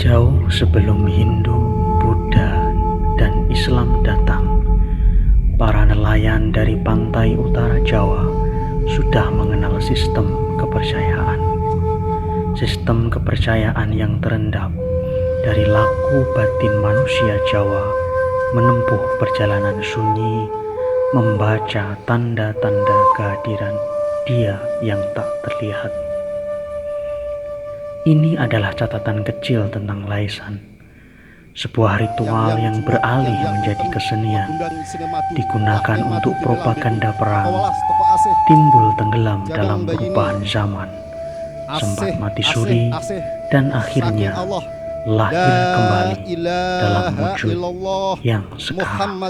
Jauh sebelum Hindu, Buddha, dan Islam datang, para nelayan dari pantai utara Jawa sudah mengenal sistem kepercayaan. Sistem kepercayaan yang terendap dari laku batin manusia Jawa menempuh perjalanan sunyi, membaca tanda-tanda kehadiran Dia yang tak terlihat. Ini adalah catatan kecil tentang Laisan, sebuah ritual yang beralih menjadi kesenian, digunakan untuk propaganda perang, timbul tenggelam dalam perubahan zaman, sempat mati suri, dan akhirnya lahir kembali dalam wujud yang sekarang.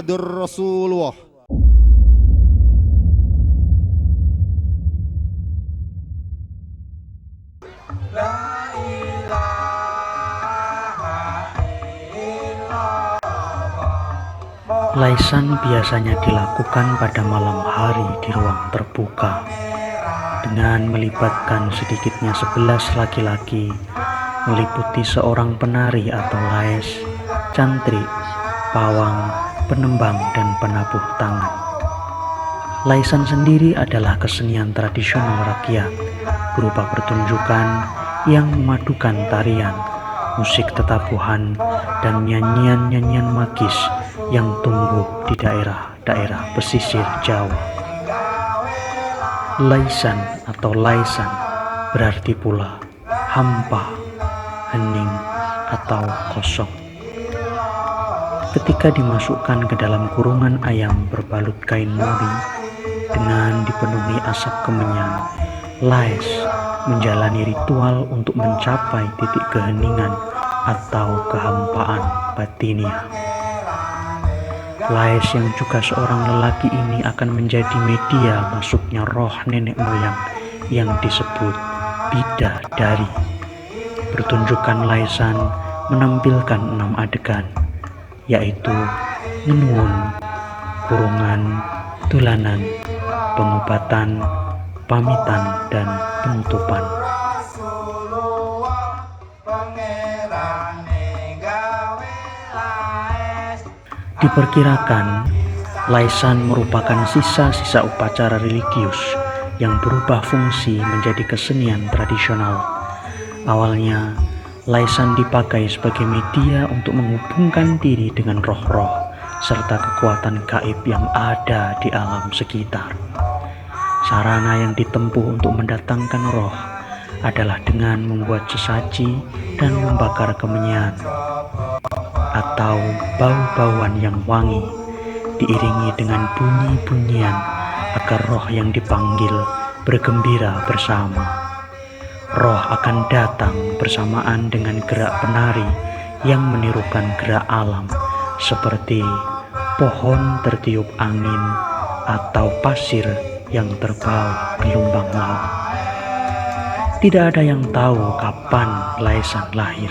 Laisan biasanya dilakukan pada malam hari di ruang terbuka dengan melibatkan sedikitnya 11 laki-laki meliputi seorang penari atau lais, cantrik, pawang, penembang, dan penabuh tangan. Laisan sendiri adalah kesenian tradisional rakyat berupa pertunjukan yang memadukan tarian, musik tetabuhan, dan nyanyian-nyanyian magis yang tumbuh di daerah-daerah pesisir Jawa. Laisan atau laisan berarti pula hampa, hening, atau kosong. Ketika dimasukkan ke dalam kurungan ayam berbalut kain mori dengan dipenuhi asap kemenyan, lais menjalani ritual untuk mencapai titik keheningan atau kehampaan batiniah. Lais yang juga seorang lelaki ini akan menjadi media masuknya roh nenek moyang yang disebut bidadari. Pertunjukan Laisan menampilkan 6 adegan, yaitu ngenuwun, kurungan, tulanan, pengobatan, pamitan, dan penutupan. Diperkirakan, Laisan merupakan sisa-sisa upacara religius yang berubah fungsi menjadi kesenian tradisional. Awalnya, Laisan dipakai sebagai media untuk menghubungkan diri dengan roh-roh serta kekuatan gaib yang ada di alam sekitar. Sarana yang ditempuh untuk mendatangkan roh adalah dengan membuat sesaji dan membakar kemenyan atau bau-bauan yang wangi, diiringi dengan bunyi-bunyian agar roh yang dipanggil bergembira bersama. Roh akan datang bersamaan dengan gerak penari yang menirukan gerak alam, seperti pohon tertiup angin atau pasir yang terbawa gelombang laut. Tidak ada yang tahu kapan Laisan lahir.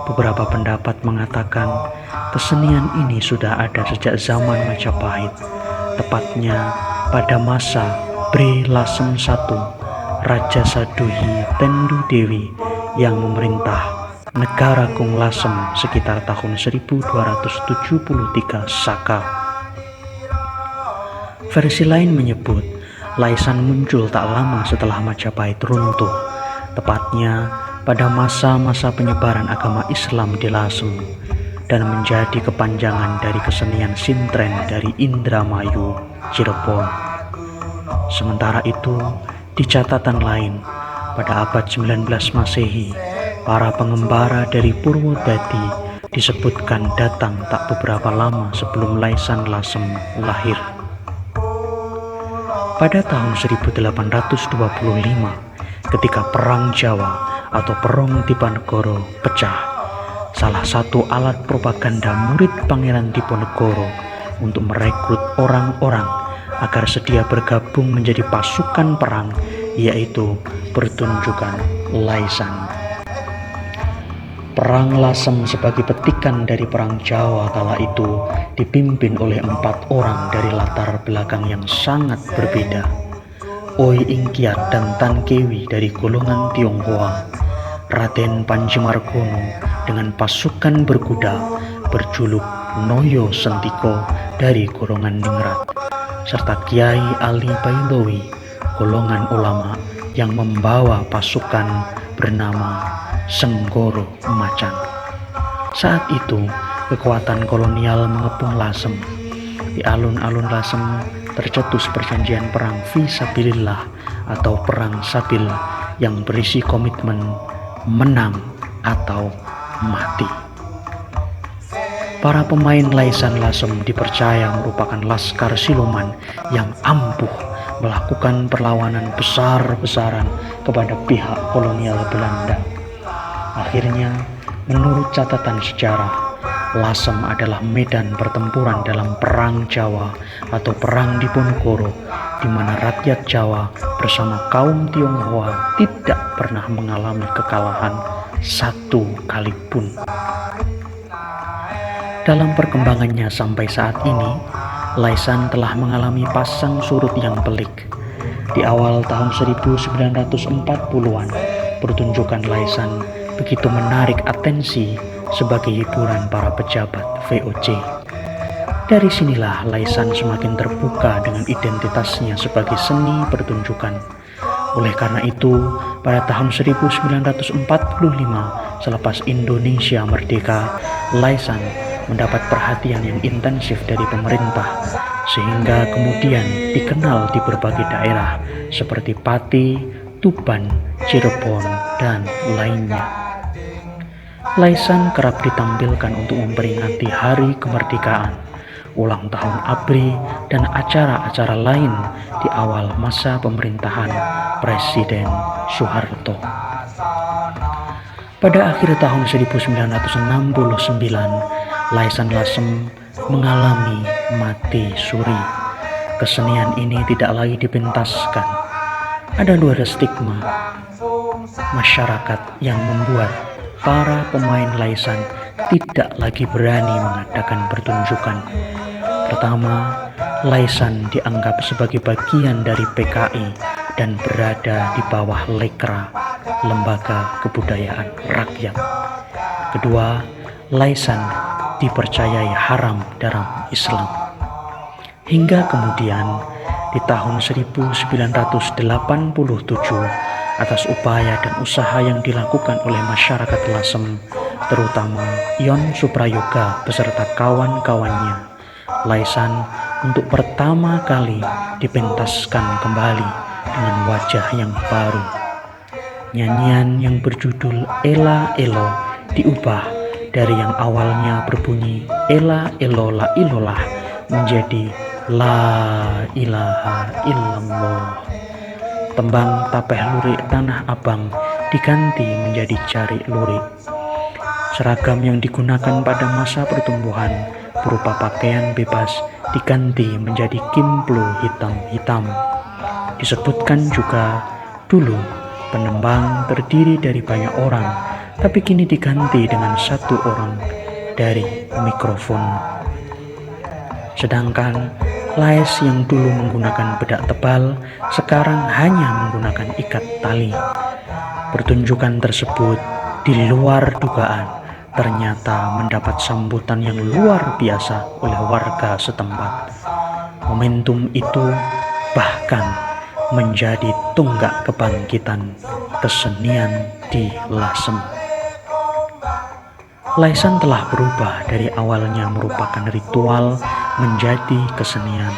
Beberapa pendapat mengatakan kesenian ini sudah ada sejak zaman Majapahit, tepatnya pada masa Bre Lasem I, Raja Saduhi Tendu Dewi yang memerintah negara Kung Lasem sekitar tahun 1273 Saka. Versi lain menyebut Laisan muncul tak lama setelah Majapahit runtuh, tepatnya pada masa-masa penyebaran agama Islam di Lasem, dan menjadi kepanjangan dari kesenian Sintren dari Indramayu, Cirebon. Sementara itu, di catatan lain, pada abad 19 Masehi, para pengembara dari Purwodadi disebutkan datang tak beberapa lama sebelum Laisan Lasem lahir. Pada tahun 1825, ketika Perang Jawa atau Perang Diponegoro pecah, salah satu alat propaganda murid Pangeran Diponegoro untuk merekrut orang-orang agar sedia bergabung menjadi pasukan perang, yaitu pertunjukan Laisan. Perang Lasem sebagai petikan dari Perang Jawa kala itu dipimpin oleh 4 orang dari latar belakang yang sangat berbeda. Oi Ingkiat dan Tan Kewi dari golongan Tionghoa, Raden Panji Margono dengan pasukan berkuda berjuluk Noyo Sentiko dari golongan Ningrat, serta Kiai Ali Baidowi, golongan ulama yang membawa pasukan bernama Senggoro Macan. Saat itu, kekuatan kolonial mengepung Lasem. Di alun-alun Lasem tercetus perjanjian perang Fisabilillah atau perang Sabil yang berisi komitmen menang atau mati. Para pemain Laisan Lasem dipercaya merupakan laskar siluman yang ampuh melakukan perlawanan besar-besaran kepada pihak kolonial Belanda. Akhirnya, menurut catatan sejarah, Lasem adalah medan pertempuran dalam Perang Jawa atau Perang Diponegoro, di mana rakyat Jawa bersama kaum Tionghoa tidak pernah mengalami kekalahan satu kali pun. Dalam perkembangannya sampai saat ini, Laisan telah mengalami pasang surut yang pelik. Di awal tahun 1940-an, pertunjukan Laisan begitu menarik atensi sebagai hiburan para pejabat VOC. Dari sinilah Laisan semakin terbuka dengan identitasnya sebagai seni pertunjukan. Oleh karena itu, pada tahun 1945, selepas Indonesia merdeka, Laisan mendapat perhatian yang intensif dari pemerintah, sehingga kemudian dikenal di berbagai daerah seperti Pati, Tuban, Cirebon, dan lainnya. Laisan kerap ditampilkan untuk memperingati hari kemerdekaan, ulang tahun ABRI, dan acara-acara lain di awal masa pemerintahan Presiden Soeharto. Pada akhir tahun 1969, Laisan Lasem mengalami mati suri. Kesenian ini tidak lagi dipentaskan. Ada dua stigma masyarakat yang membuat para pemain Laisan tidak lagi berani mengadakan pertunjukan. Pertama, Laisan dianggap sebagai bagian dari PKI dan berada di bawah Lekra, Lembaga Kebudayaan Rakyat. Kedua, Laisan dipercayai haram dalam Islam. Hingga kemudian di tahun 1987, atas upaya dan usaha yang dilakukan oleh masyarakat Lasem, terutama Yon Suprayoga beserta kawan-kawannya, Laisan untuk pertama kali dipentaskan kembali dengan wajah yang baru. Nyanyian yang berjudul Ela Elo diubah dari yang awalnya berbunyi Ela Elo La Ilolah menjadi La Ilaha Illallah. Tembang Tapeh Lurik Tanah Abang diganti menjadi Cari Lurik. Seragam yang digunakan pada masa pertumbuhan berupa pakaian bebas diganti menjadi kimplu hitam-hitam. Disebutkan juga dulu penembang terdiri dari banyak orang, tapi kini diganti dengan satu orang dari mikrofon. Sedangkan Lais yang dulu menggunakan bedak tebal sekarang hanya menggunakan ikat tali. Pertunjukan tersebut di luar dugaan ternyata mendapat sambutan yang luar biasa oleh warga setempat. Momentum itu bahkan menjadi tonggak kebangkitan kesenian di Lasem. Laisan telah berubah dari awalnya merupakan ritual menjadi kesenian,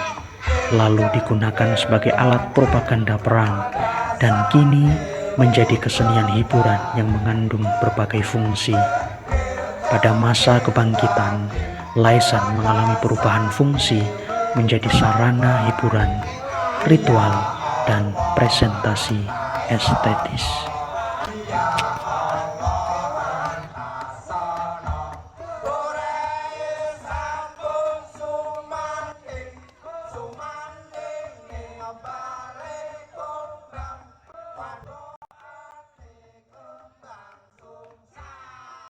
lalu digunakan sebagai alat propaganda perang, dan kini menjadi kesenian hiburan yang mengandung berbagai fungsi. Pada masa kebangkitan, Laisan mengalami perubahan fungsi menjadi sarana hiburan, ritual, dan presentasi estetis.